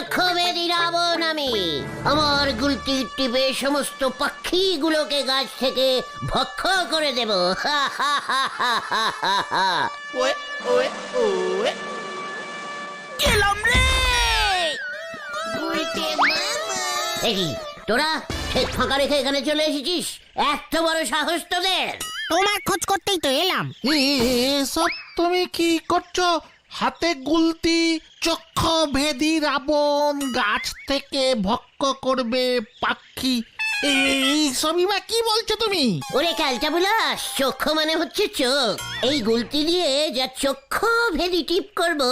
চক্ষুভেদী রাবণ আমি। আমার গুলতির টিপে সমস্ত পাখিগুলোকে গাছ থেকে ভক্ষ করে দেব। হা হা হা হা হা হা হা। ওয়ে ওয়ে ওয়ে গেলাম রে। এই তোরা ঠিক ফাঁকা রেখে এখানে চলে এসেছিস? এত বড় সাহস তোদের? তোমার খোঁজ করতেই তো এলাম। এসব তুমি কি করছো? হাতে গুলতি, চক্ষু ভেদি রাবণ, গাছ থেকে ভক্ষ করবে পাখি, এই সবই বা কি বলছো তুমি? ওরে ক্যালটা বুলাস, চক্ষু মানে হচ্ছে চোখ। এই গুলতি দিয়ে যা চক্ষু ভেদি টিপ করব,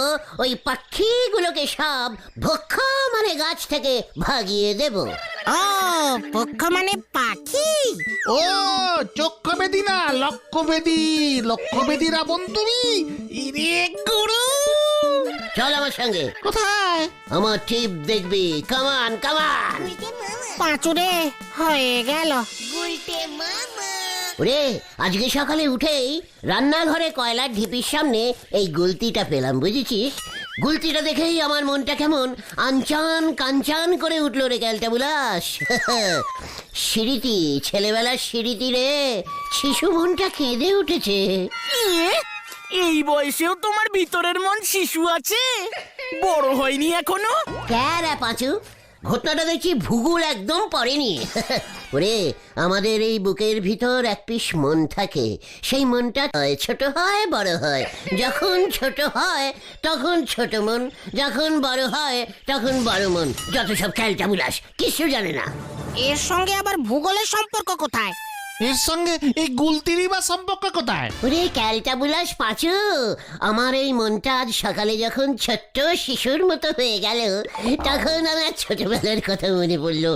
ওই পাখিগুলোকে সব ভক্ষ মানে গাছ থেকে ভাগিয়ে দেব। ও পক্ষ মানে পাখি। ও চক্ষু ভেদি না, লক্ষ্যভেদি। লক্ষ্যভেদি রাবণ তুমি? ইরে গুরু, চল আমার সঙ্গে। কোথায়? আমার টিপ দেখবি। কামান কামান। পাঁচুরে হয়ে গেল। ওরে আজকে সকালে উঠেই রান্নাঘরে কয়লার ঢিপির সামনে এই গুলতিটা পেলাম, বুঝেছিস? গুলতিটা দেখেই আমার মনটা কেমন আনচান কাঞ্চান করে উঠলো রে ক্যালটা বুলাস। সিঁড়িটি, ছেলেবেলার সিঁড়িটি রে, শিশু মনটা কেঁদে উঠেছে। এই বয়সেও তোমার ভিতরের মন শিশু আছে, বড় হয়নি এখনো? ক্যারা পাঁচু, ঘটনাটা দেখছি ভূগোল একদম পড়েনি। ওরে আমাদের এই বুকের ভিতর এক পিস মন থাকে, সেই মনটা ছোট হয় বড় হয়। যখন ছোট হয় তখন ছোট মন, যখন বড় হয় তখন বড় মন। যত সব খেলটা বুলাস, কিছু জানে না। এর সঙ্গে আবার ভূগোলের সম্পর্ক কোথায়? এর সঙ্গে এই গুলতিরই বা সম্পর্ক কোথায়? ওরে ক্যালটা বুলাস পাঁচু, আমার এই মনটা আজ সকালে যখন ছোট্ট শিশুর মতো হয়ে গেল, তখন আমার ছোটবেলার কথা মনে পড়লো।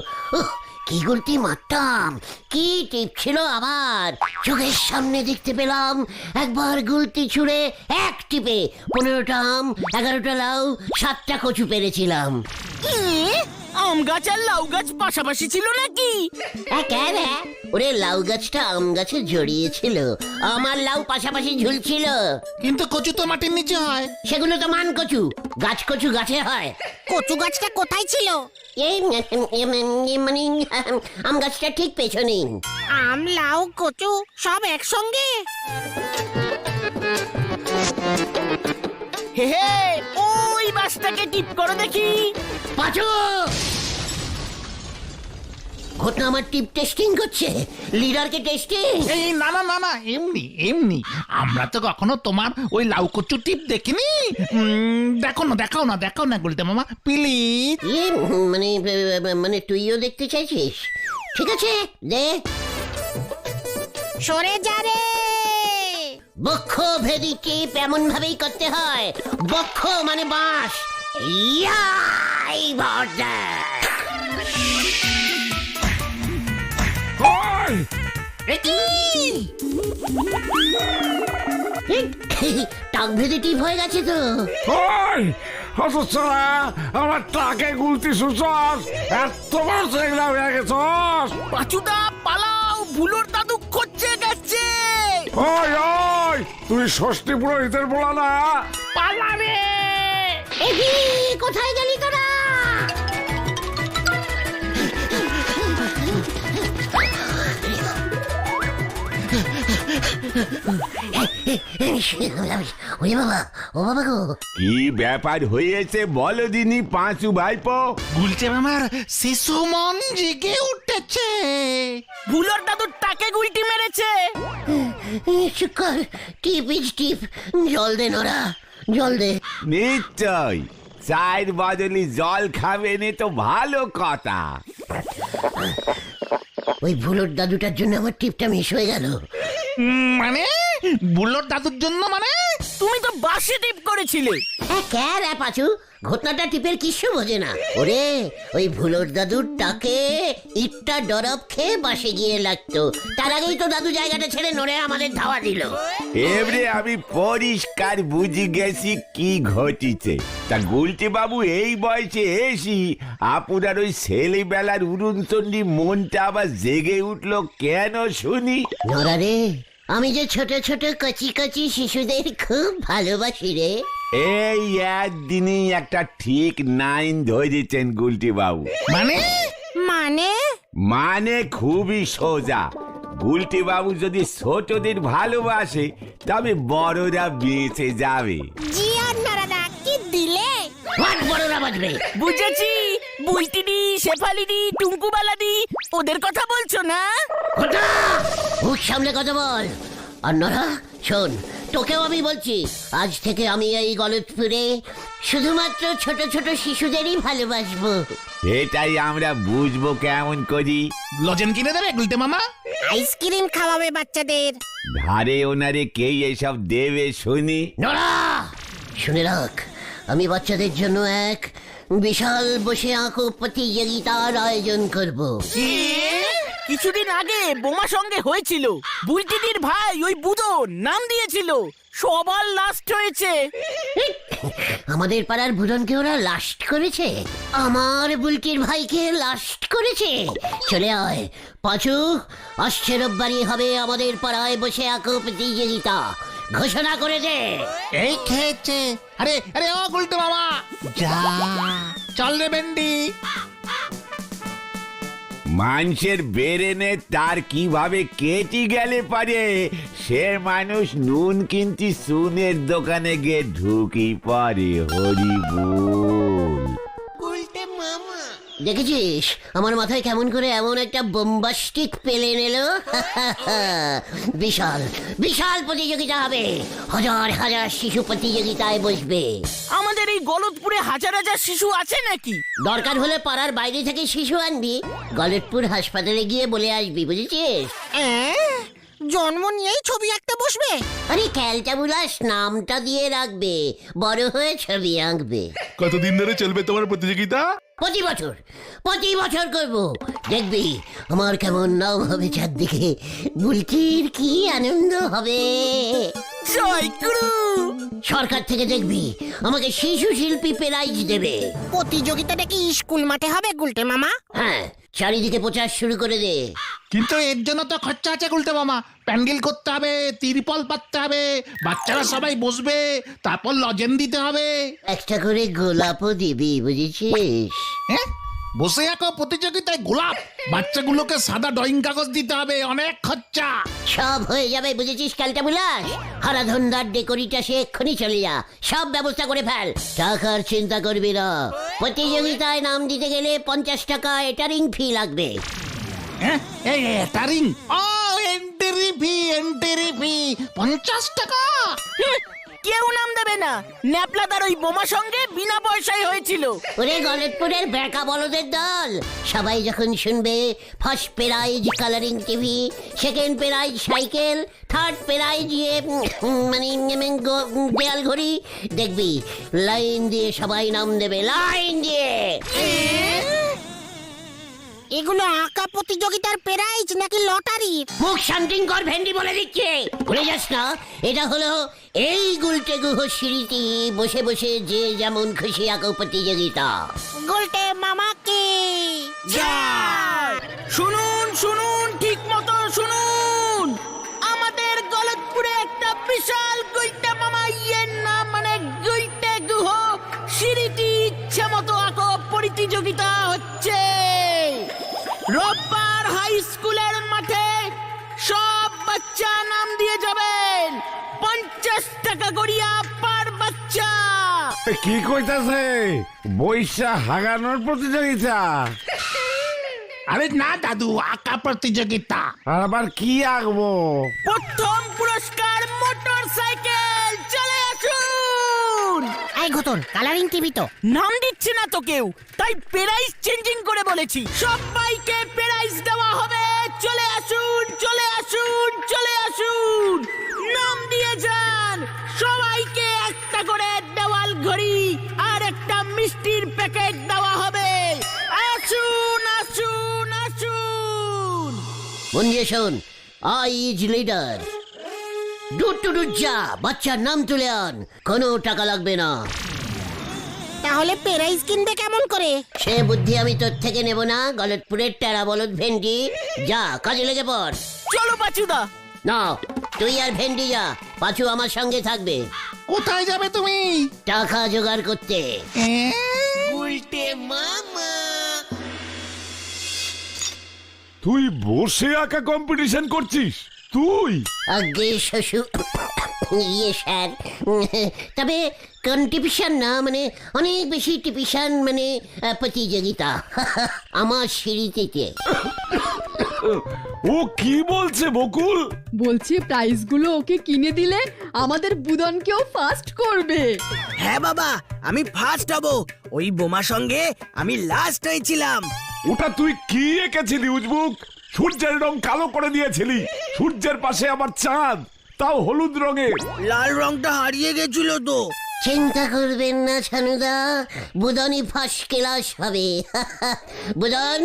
কি গুলতি মারতাম, কি টিপ ছিল আবার। চোখের সামনে দেখতে পেলাম একবার গুলতি ছুঁড়ে এক টিপে 15টা আম, 11টা লাউ, 7টা কচু পেরেছিলাম। আম গাছ আর লাউ গাছ পাশাপাশি ছিল নাকি? ওরে লাউ গাছটা আম গাছে জড়িয়েছিল, আমার লাউ পাশাপাশি ঝুলছিল। কিন্তু কচু তো মাটির নিচে হয়। সেগুলো তো মান কচু, গাছ কচু গাছে হয়। কচু গাছটা কোথায় ছিল? এই মানে আম গাছটা ঠিক পেছনে। আম লাউ কচু সব একসঙ্গে? হে হে, ওই বাসটাকে টিপ করো দেখি। পাঁচু, ঘটনা আমার টিপ টেস্টিং করছে, লিডারকে টেস্টিং। এই না না না না, এমনি এমনি। আমরা তো কখনো তোমার ওই লাউ কচু টিপ দেখিনি। দেখো না, দেখাও না, দেখাও না গুলতে মামা প্লিজ। মানে মানে তুইও দেখতে চাইছিস? ঠিক আছে দে। সরে যা রে। বক্ষ ভেদি টিপ এমন ভাবেই করতে হয়। বক্ষ মানে বাঁশ। ইয়াই বর্দা। টাক ভেদি টিপ হয়ে গেছে তো। আমার টাকে গুলতি সুচস, এত বড় সেগলা হয়ে গেছস। পাঁচুটা পালাও, ভুলোর দাদু খোঁজে গেছে। ওই ওই, তুই ষষ্ঠী পুরোহিতের বলা না? পালা রে। কোথায় গেলি তোরা? ওরে বাবা, ও বাবা গো। কি ব্যাপার হয়েছে বলো দিনি পাঁচু ভাইপো? গুলতে মামার শিশু মন জেগে উঠেছে। ভুলোর দাদুর টাকে গুলটি মেরেছে। শুকর টিপ ইজ টিপ। জল দে নোরা, জল দে। নিশ্চয়, চায়ের বদলি জল খাবে নে তো ভালো কথা। ওই ভুলোর দাদুটার জন্য আমার টিপটা মিস হয়ে গেল। মানে বুলোর দাদুর জন্য? মানে তুমি তো বাসে টিপ করেছিলে। ক্যারা পাচু, ঘটনাটা টিপের কিছু বোঝে না। ওরে ওই ভুলোর দাদুর টাকে ইটটা ডরব খেয়ে বাসে গিয়ে লাগতো, তার আগেই তো দাদু জায়গাটা ছেড়ে নড়ে আমাদের ধাওয়া দিল। এবারে আমি পরিষ্কার বুঝে গেছি কি ঘটিছে। তা গুলটি বাবু এই বয়সে এসি আপনার ওই ছেলেবেলার উড়নচণ্ডী মনটা আবার জেগে উঠলো কেন শুনি? নরা রে, আমি যে ছোট ছোট কচি কচি শিশুদের খুব ভালোবাসি রে। এই একদিনই একটা ঠিক নাইন ধরেছেন গুলটি বাবু। মানে মানে মানে খুবই সোজা, গুলটি বাবু যদি ছোটদের ভালোবাসে তবে বড়রা বেঁচে যাবে। জি আর নারাদা কি দিলে? হোয়াট বড়রা বাজবে? বুঝেছি, বুলটিদি, শেফালিদি, টুঙ্কুবালাদি ওদের কথা বলছো না? ঘটা! মুখ সামলে কথা বল। আর নরা শোন, তোকেও আমি বলছি, আজ থেকে আমি এই গলতপুরে শুধুমাত্র ছোট ছোট শিশুদেরই ভালোবাসবো। এটাই আমরা বুঝবো কেমন করি? লজেন কিনে দেবে গুলটে মামা? আইসক্রিম খাওয়াবে বাচ্চাদের। ধারে ওনারে কে এসব দেবে শুনি? নরা শুনে রাখ, আমি বাচ্চাদের জন্য এক বিশাল বসে আঁকো প্রতিযোগিতার আয়োজন করব। কিছুদিন আগে বোমা সঙ্গে হয়েছিল, বুলটিদির ভাই ওই বুদো নাম দিয়েছিল, সবার লাস্ট হয়েছে। আমাদের পাড়ার ভুরনকে ওরা লাস্ট করেছে, আমার বুলটির ভাইকে লাস্ট করেছে। চলে আয় পাঁচু, আসছে রোববারই হবে আমাদের পাড়ায় বসে আঁকো প্রতিযোগিতা, ঘোষণা করে দে। এই খেয়েছে। আরে আরে ও গুলটে মামা, যা চল রে ভেন্ডি। মানুষের বেরেনে তার কিভাবে কেটে গেলে পারে, সে মানুষ নুন কিনতি সুনের দোকানে গিয়ে ঢুকি পারে। হরি বল। দেখেছিস আমার মাথায় কেমন করে এমন একটা বোম্বাস্টিক প্লেন এলো? বিশাল বিশাল প্রতিযোগিতা হবে, হাজার হাজার শিশু প্রতিযোগিতায় বসবে। আমাদের এই গলতপুরে হাজার হাজার শিশু আছে নাকি? দরকার হলে পাড়ার বাইরে থেকে শিশু আনবি, গলতপুর হাসপাতালে গিয়ে বলে আসবি, বুঝেছিস? জন্ম নিয়েই ছবি আঁকতে বসবে? আরে ক্যালটা বুলাস নামটা দিয়ে রাখবে, বড় হয়ে ছবি আঁকবে। কতদিন ধরে চলবে তোমার প্রতিযোগিতা? প্রতি বছর করব, দেখবি আমার কেমন নাম হবে চারদিকে, বুলটির কি আনন্দ হবে। জয় গুরু। সরকার থেকে দেখবি আমাকে শিশু শিল্পী প্রাইজ দেবে। প্রতিযোগিতাটা কি স্কুল মাঠে হবে গুলটে মামা? হ্যাঁ, চারিদিকে প্রচার শুরু করে দে। কিন্তু এর জন্য তো খরচা আছে গুলটে মামা। প্যান্ডেল করতে হবে, তিরপল পাততে হবে, বাচ্চারা সবাই বসবে, তারপর লজেন দিতে হবে। একটা করে গোলাপও দিবি, বুঝেছিস? হ্যাঁ, বসে আঁকো প্রতিযোগিতায় গোলাপ, বাচ্চাগুলোকে সাদা ড্রয়িং কাগজ দিতে হবে, অনেক খরচা। সব হয়ে যাবে, বুঝেছিস ক্যালটা বুলাস? হারাধনদার ডেকোরিটা সে এক্ষুনি চলে যা, সব ব্যবস্থা করে ফেল, টাকার চিন্তা করবি না। প্রতিযোগিতায় নাম দিতে গেলে 50 টাকা এটারিং ফি লাগবে। হ্যাঁ, এই এটারিং, ও এন্ট্রি ফি 50 টাকা। কেউ নাম দেবে না, ন্যাপলাদার ওই বোমা সঙ্গে বিনা পয়সায় হয়েছিল। ওরে গলতপুরের বেকা বলদের দল, সবাই যখন শুনবে first prize colouring TV, second prize cycle, third prize মানে দেয়াল ঘড়ি, দেখবি লাইন দিয়ে সবাই নাম দেবে, লাইন দিয়ে। এগুলো আঁকা প্রতিযোগিতার প্রাইজ নাকি লটারি? মুখ শান্তিং কর, ভেন্ডি বলে দিচ্ছে, ভুলে যাস না এটা হলো এই গুলটে গুহ সিঁড়িটি বসে বসে যে যেমন খুশি আঁকো প্রতিযোগিতা। গুলটে মামাকে শুনুন শুনুন, ঠিক মতো শুনুন, আমাদের গলতপুরে একটা বিশাল গুলটে মামা নাম মানে গুলটে গুহ সিঁড়িটি ইচ্ছে মতো আঁকো প্রতিযোগিতা হচ্ছে। রোববার হাই স্কুলের মাঠে সব বাচ্চা নাম দিয়ে যাবেন, 50 টাকা করিয়া পার বাচ্চা। কি কইতাছে? বৈশা হাগানোর প্রতিযোগিতা? আরে না দাদু, আঁকা প্রতিযোগিতা। আর আবার কি আঁকবো? প্রথম পুরস্কার মোটর সাইকেল, চলে আসুন। এই ঘটন কালারিং টিভি তো নাম দিচ্ছে না তো কেউ, তাই প্রাইস চেঞ্জিং করে বলেছি, সবাইকে প্রাইস দেওয়া হবে। চলে আসুন চলে আসুন চলে আসুন, নাম দিয়ে যান। সবাইকে একটা করে দেওয়াল ঘড়ি আর একটা মিষ্টির প্যাকেট দেওয়া হবে। আসুন আসুন আসুন। মন দিয়ে শোন, আই ইজ লিডার। যা বাচ্চার নাম তুলে আন, কোনো টাকা লাগবে না। তাহলে প্রাইজ কিনবে কেমন করে? সে বুদ্ধি আমি তোর থেকে নেব না, গলতপুরের টেরা বলদ ভেন্ডি, যা কাজে লেগে পড়। চলো পাচুদা। না, তুই আর ভেন্ডি যা, পাঁচু আমার সঙ্গে থাকবে। কোথায় যাবে তুমি? টাকা জোগাড় করতে। তুই বসে আঁকা কম্পিটিশন করছিস তুই? আগে শ্বশুর ইয়ে স্যার, তবে কন্ট্রিবিউশন না, মানে অনেক বেশি টিপিশন, মানে প্রতিযোগিতা আমার সিঁড়িতে। ও কি বলছে বকুল? বলছি প্রাইজগুলো ওকে কিনে দিলে আমাদের বুদনকেও ফার্স্ট করবে। হ্যাঁ বাবা, আমি ফার্স্ট হব। ওই বোমা সঙ্গে আমি লাস্ট হয়েছিলাম। ওটা তুই কি এঁকেছিলি উজবুক? সূর্যের রং কালো করে দিয়েছিলি, সূর্যের পাশে আবার চাঁদ, তাও হলুদ রঙের। লাল রংটা হারিয়ে গেছিল তো। চিন্তা করবেন না ছানুদা, বুদনই ফার্স্ট ক্লাস হবে। বুদন,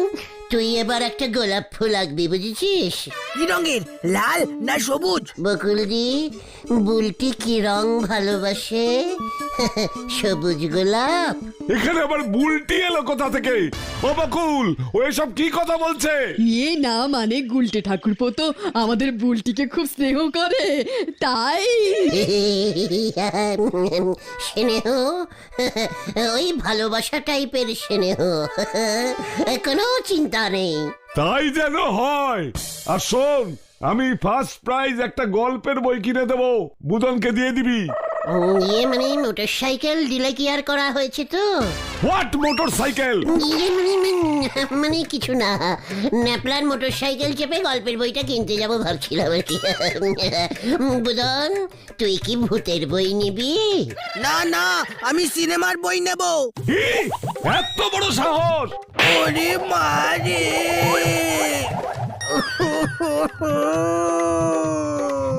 তুই এবার একটা গোলাপ ফুল আঁকবি, বুঝেছিস? কি রঙের? লাল না সবুজ? বকুলদি, বুলটি কি রং ভালোবাসে? সবুজ গোলাপ। এখানে আবার বুলটি এলো কোথা থেকে? ও বকুল, ও এসব কি কথা বলছে? ইয়ে না, মানে গুলটে ঠাকুরপো তো আমাদের বুলটিকে খুব স্নেহ করে, তাই। স্নেহ? ওই ভালোবাসা টাইপের স্নেহ, কোনো চিন্তা নেই। তাই যেন হয়। আর শোন, আমি ফার্স্ট প্রাইজ একটা গল্পের বই কিনে দেবো, বুদনকে দিয়ে দিবি। ইয়ে মানে মোটর সাইকেল দিলে কি আর করা হয়েছে তো? What motor cycle? ইয়ে মানে কিছু না, ন্যাপলার মোটর সাইকেল চেপে গল্পের বইটা কিনতে যাব ভাবছিলাম আর কি। বুদন, তুই কি ভূতের বই নিবি? না না, আমি সিনেমার বই নেব। এত বড় সাহস! ওরে মারে!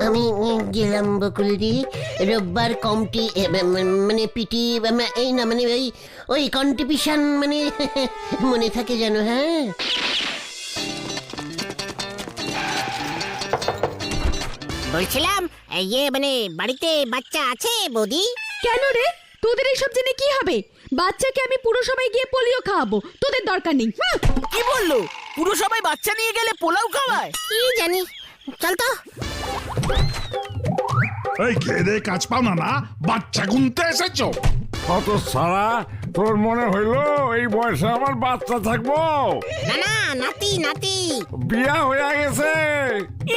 আমি গেলাম বকুলদি, রোববার কমটি মানে পিটি এই না, মানে ওই কন্ট্রিবিউশন, মানে মনে থাকে যেন। হ্যাঁ, বলছিলাম ইয়ে মানে বাড়িতে বাচ্চা আছে বৌদি? কেন রে, তোদের এইসব জেনে কি হবে? বাচ্চাকে আমি পুরসভায় গিয়ে পোলিও খাওয়াবো, তোদের দরকার নেই। কি বললো? পুরো সবাই বাচ্চা নিয়ে গেলে পোলাও খাওয়ায়? কি জানি, চল তো। এই খেয়ে দে কাজ পাও না, না বাচ্চা গুনতে এসেছো? কত সারা, তোর মনে হইলো এই বয়সে আমার বাচ্চা থাকবো? না না, নাতি নাতি। বিয়া হয়ে গেছে,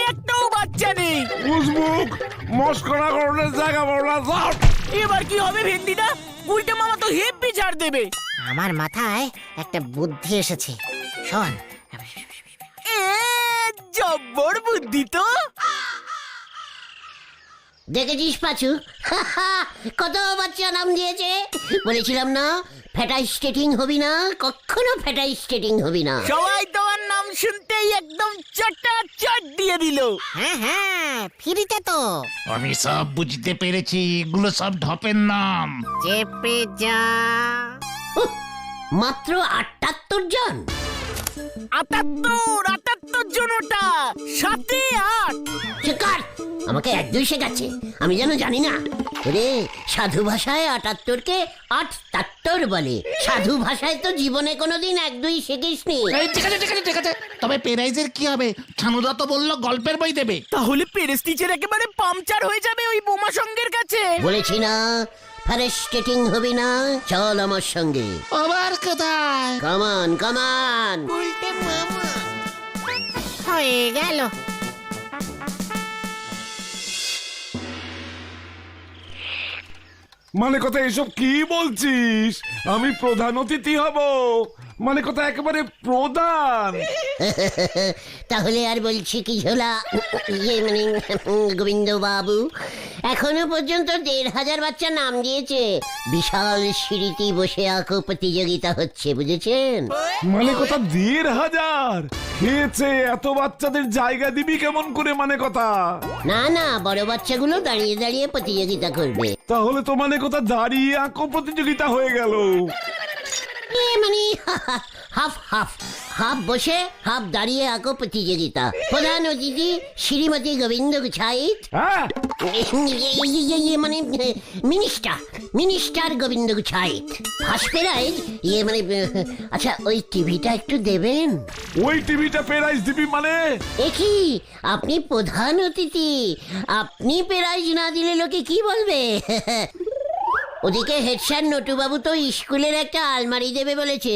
একটাও বাচ্চা নেই। উজবুক মস্করা করলে জায়গা বলা যাও। এবার কি হবে ভেন্ডিটা? উল্টে মামা তো হেব্বি ছাড় দেবে। আমার মাথায় একটা বুদ্ধি এসেছে, শোন। জব্বর বুদ্ধি তো। দেখেছিস পাচু, কত বাচ্চা নাম দিয়েছে। বলেছিলাম না ফ্যাটাই স্টেটিং হবি না, কখনো ফ্যাটাই স্টেটিং হবি না। সবাই তোমার নাম শুনতেই একদম চট দিয়ে দিল। হ্যাঁ হ্যাঁ, ফ্রিতে তো। আমি সব বুঝতে পেরেছি, এগুলো সব ঢপের নাম। চেপে যা। মাত্র 78 জন। 78 জন, ওটা 7-8। শিকার আমাকে 1-2 শেখাচ্ছে, আমি যেন জানি না। ওরে, সাধু ভাষায় 78কে 88 বলে। সাধু ভাষায় তো জীবনে কোনোদিন 1-2 শিখিসনি। এই, ঠিক আছে ঠিক আছে ঠিক আছে, তবে প্রাইজের কি হবে? ছানুদা তো বললো গল্পের বই দেবে। তাহলে পেরেস টিচার একেবারে পাংচার হয়ে যাবে ওই বোমা সঙ্গের কাছে। বলেছি না ফ্যারেস্টেটিং হবি না, চল আমার সঙ্গে। আবার কোথায়? কামান কামান। হয়ে গেল। মানে কথা এসব কি বলছিস? আমি প্রধান অতিথি হব, মানে কথা একেবারে প্রধান। তাহলে আর বলছি কি ঝোলা, ইয়ে মানে গোবিন্দ বাবু, এখনো পর্যন্ত 1500 বাচ্চা নাম দিয়েছে। বিশাল সিঁড়িতে বসে আঁকো প্রতিযোগিতা হচ্ছে, বুঝেছেন? মানে কথা 1500 খেয়েছে, এত বাচ্চাদের জায়গা দিবি কেমন করে? মানে কথা না না, বড় বাচ্চাগুলো দাঁড়িয়ে দাঁড়িয়ে প্রতিযোগিতা করবে। তাহলে তো মানে কথা দাঁড়িয়ে আঁকো প্রতিযোগিতা হয়ে গেল। মানে হাফ হাফ, হাফ বসে হাফ দাঁড়িয়ে আঁকো প্রতিযোগিতা। প্রধান অতিথি শ্রীমতী গোবিন্দ গুছাইত, হ্যাঁ মানে minister Gobinda Guchhait. First prize মানে আচ্ছা ওই টিভিটা একটু দেবেন। ওই টিভিটা প্রাইজ দিবি মানে? একই আপনি প্রধান অতিথি, আপনি প্রাইজ না দিলে লোকে কি বলবে? ওদিকে হেড স্যার নটুবাবু তো স্কুলের একটা আলমারি দেবে বলেছে।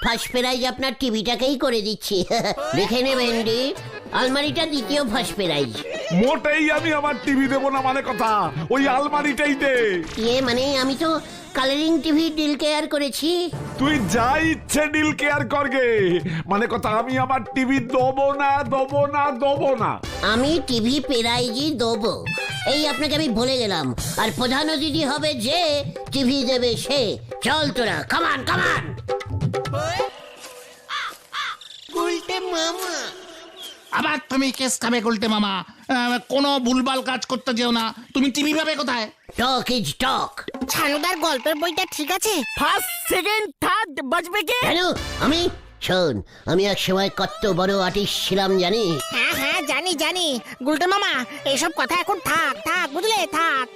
ফার্স্ট প্রাইজ আপনার টিভিটাকেই করে দিচ্ছি। দেখে নেবেন ডি, আলমারিটা দ্বিতীয় ফার্স্ট প্রাইজ। মোটেই আমি আমার টিভি দেবো না মানে কথা, ওই আলমারিটাই দে। মানে আমি তো কালারিং টিভি ডিল কেয়ার করেছি। তুই যা ইচ্ছে ডিল কেয়ার করগে, মানে কথা আমি আমার টিভি দেবো না। আমি টিভি প্রাইজই দেবো, এই আপনাকে আমি বলে গেলাম। আর প্রধান অতিথি হবে যে, টিভি দেবে সে। চল তোরা, কামান। আবার তুমি কেস খাবে গুলটে মামা। কোনো ভুলভাল কাজ করতে যেও না। তুমি টিভি পাবে কোথায়? টক ইজ টক। ছানুদার গল্পের বইটা ঠিক আছে? ফার্স্ট সেকেন্ড থার্ড বাজবে কে? কেন? শোন, আমি এক সময় কত বড় আর্টিস্ট ছিলাম জানি। হ্যাঁ জানি গুলটে মামা, এসব কথা এখন থাক বুঝলে, থাক।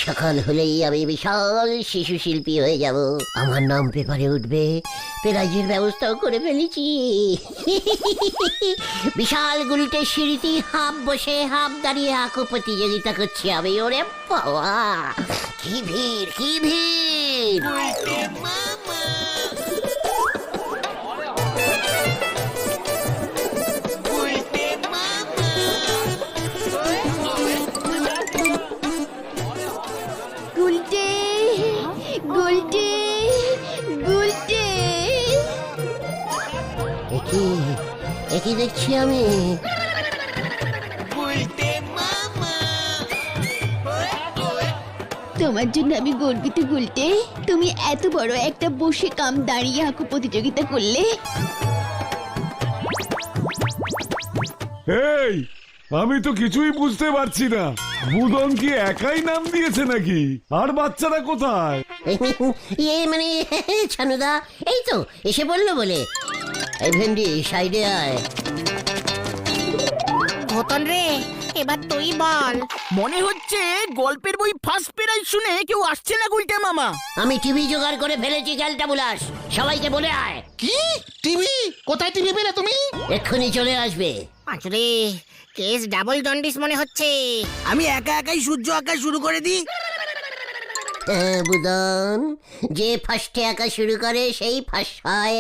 সকাল হলেই আমি বিশাল শিশু শিল্পী হয়ে যাব। আমার নাম পেপারে উঠবে, প্রাইজের ব্যবস্থাও করে ফেলেছি। বিশাল গুলটে সিঁড়িতে হাফ বসে হাফ দাঁড়িয়ে আঁকো প্রতিযোগিতা করছি আমি। ওরে বাবা, কি ভিড়! গুলটে গুলটে গুলটে, একই দেখছি আমি। তোমার জন্য আমি গর্বিত গুলটে। তুমি এত বড় একটা বসে কাম দাঁড়িয়ে আঁকো প্রতিযোগিতা করলে। এই আমি তো কিছুই বুঝতে পারছি না, বুদন কি একাই নাম দিয়েছে নাকি? আর বাচ্চারা কোথায়? মানে ছানুদা এই তো এসে বললো বলে। এই ভেন্ডি, সাইডে আয়। ঘটন রে, এবার তুই বল। মনে হচ্ছে গল্পের বই ফার্স্ট প্রাইজ শুনে কেউ আসছে না গুলটে মামা। আমি টিভি জোগাড় করে ফেলেছি, খেলটা বুলাস। সবাইকে বলে আয়। কি টিভি? কোথায় টিভি পেলে তুমি? এক্ষুনি চলে আসবে। পাঁচুরে, কেস ডাবল জন্ডিস মনে হচ্ছে। আমি একাই সূর্য আঁকা শুরু করে দিই। বুদন, যে ফার্স্টে আঁকা শুরু করে সেই ফার্স্ট হয়।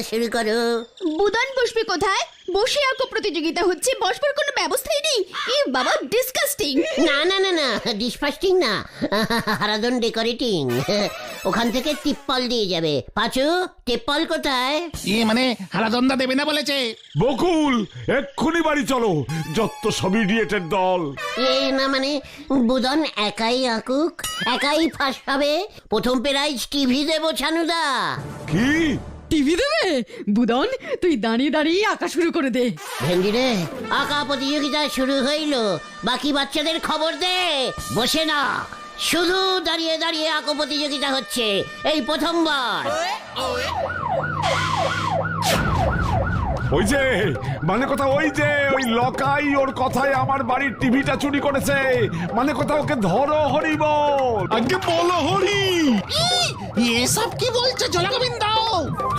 শুরু করো। বুদন বসবে কোথায়? বসে আঁকো প্রতিযোগিতা হচ্ছে, বসবার কোনো ব্যবস্থাই নেই। এ বাবা, ডিসকাস্টিং। না, ডিসফাস্টিং না, হারাদন ডেকোরেটিং। ওখান থেকে টিপ্পল দিয়ে যাবে। পাঁচু, টিপ্পল কোথায়? মানে হারাদন্দা দেবে না বলেছে। বকুল, এক্ষুনি বাড়ি চলো, যত সব ইডিয়েটের দল। না মানে বুদন একাই আঁকুক, একাই ফার্স্ট হবে। প্রথম প্রাইজ টিভি দেবো ছানুদা। কি টিভি দেবে? বুদন, তুই দাঁড়িয়ে দাঁড়িয়ে আঁকা শুরু করে দে। ভেন্ডি রে, আঁকা প্রতিযোগিতা শুরু হইল, বাকি বাচ্চাদের খবর দে। বসে না, শুধু দাঁড়িয়ে দাঁড়িয়ে আঁকো প্রতিযোগিতা হচ্ছে, এই প্রথমবার। ওই যে মানে কথা, ওই লকাই ওর কথায় আমার বাড়ির টিভিটা চুরি করেছে। মানে কথা, ওকে ধরো হরিবল। আগে বলো হরি। এসব কি বলছে জলাগোবিন্দ?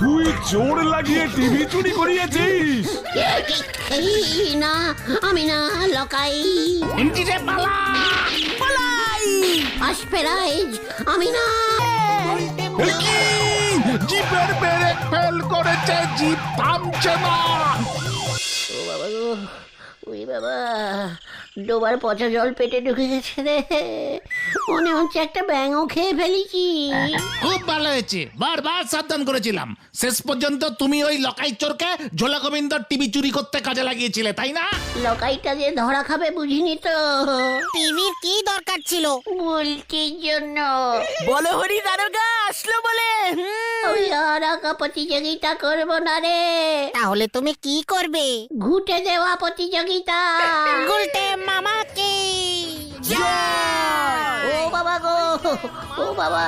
তুই জোর লাগিয়ে টিভি চুরি করিয়েছিস? না, আমি না, লকাই। ইন্টিরে পালা। ফার্স্ট প্রাইজ আমি না। জিপের ব্রেক ফেল করেছে, জিপ থামছে না। ও বাবা গো, ওই বাবা, ডোবার পচা জল পেটে ঢুকে গেছে রে। মনে হচ্ছে একটা ব্যাঙও খেয়ে ফেলেছি। খুব ভালো হয়েছে, বারবার সাবধান করেছিলাম। শেষ পর্যন্ত তুমি ওই লকাই চোরকে ঝোলা গোবিন্দর টিভি চুরি করতে কাজে লাগিয়েছিলে, তাই না? লকাইটা যে ধরা খাবে বুঝিনি তো। টিভির কি দরকার ছিল? বুলটির জন্য। বলো হরি দারোগা আসলো বলে। ওই আর আঁকা প্রতিযোগিতা করবো না রে। তাহলে তুমি কি করবে? ঘুটে দেওয়া প্রতিযোগিতা। গুলটে মামা কি ও বাবা গো, ও বাবা।